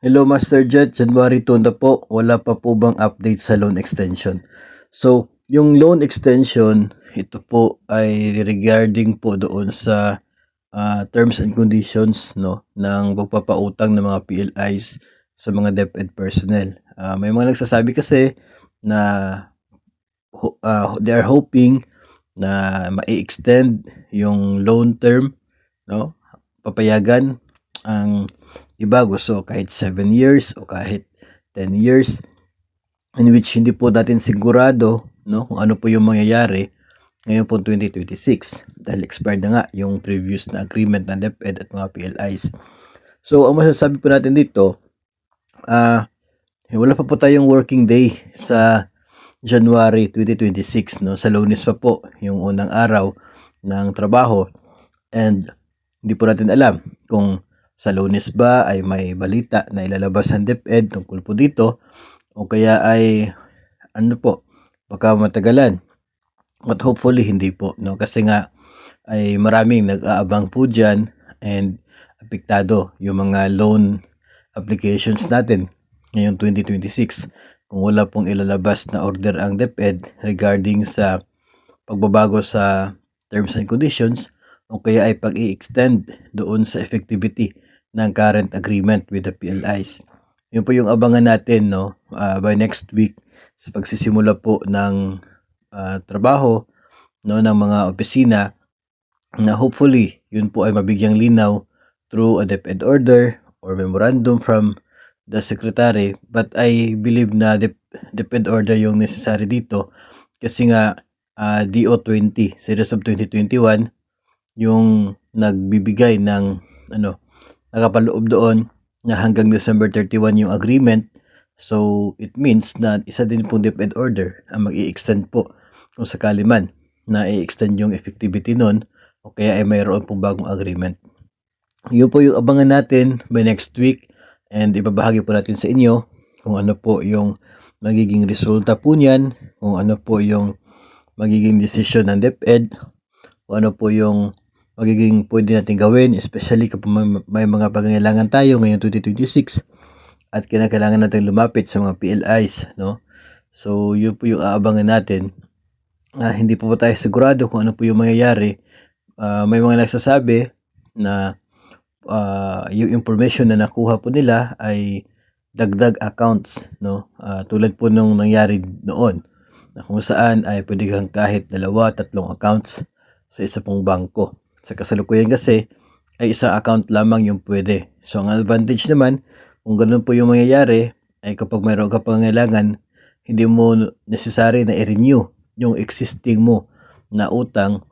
Hello Master Jet, January 2 na po. Wala pa po bang update sa loan extension? So, yung loan extension, ito po ay regarding po doon sa terms and conditions ng pagpapautang ng mga PLIs sa mga DepEd personnel. May mga nagsasabi kasi na they are hoping na ma-extend yung loan term, no? Papayagan ang iba gusto kahit 7 years o kahit 10 years, in which hindi po natin sigurado kung ano po yung mangyayari ngayon po 2026 dahil expired na nga yung previous na agreement ng DepEd at mga PLIs. So ang masasabi po natin dito, wala pa po tayong working day sa January 2026, sa Lunes pa po yung unang araw ng trabaho, and hindi po natin alam kung sa Lunes ba ay may balita na ilalabas ng DepEd tungkol po dito o kaya ay baka matagalan. But hopefully hindi po, kasi nga ay maraming nag-aabang po dyan and apektado yung mga loan applications natin ngayong 2026 kung wala pong ilalabas na order ang DepEd regarding sa pagbabago sa terms and conditions o kaya ay pag-i-extend doon sa effectivity ng current agreement with the PLIs. Yun po yung abangan natin by next week sa pagsisimula po ng trabaho ng mga opisina, na hopefully yun po ay mabigyang linaw through a DepEd order or memorandum from the secretary. But I believe na DepEd order yung necessary dito kasi nga DO20 series of 2021 yung nagbibigay ng nakapaloob doon na hanggang December 31 yung agreement. So it means na isa din pong DepEd order ang mag-i-extend po kung sakali man na i-extend yung effectivity nun o kaya ay mayroon pong bagong agreement. Yun po yung abangan natin by next week, and ibabahagi po natin sa inyo kung ano po yung magiging resulta po niyan, kung ano po yung magiging decision ng DepEd, kung ano po yung magiging pwede natin gawin, especially kapag may mga pangangailangan tayo ngayong 2026 at kailangan natin lumapit sa mga PLIs, So yun po yung aabangan natin. Hindi po tayo sigurado kung ano po yung mangyayari. May mga nagsasabi na yung information na nakuha po nila ay dagdag accounts, tulad po nung nangyari noon na kung saan ay pwede kang kahit 2-3 accounts sa isa pong bangko. Sa kasalukuyan kasi ay isang account lamang yung pwede. So ang advantage naman kung ganun po yung mangyayari ay kapag mayroon ka pangangailangan, hindi mo necessary na i-renew yung existing mo na utang.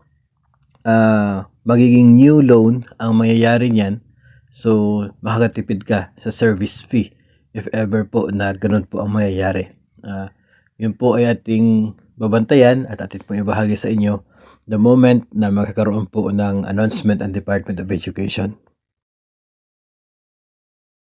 Magiging new loan ang mangyayari niyan. So makakatipid ka sa service fee if ever po na ganun po ang mangyayari. Yun po ay ating babantayan at ating pong ibahagi sa inyo the moment na magkakaroon po ng announcement ang Department of Education.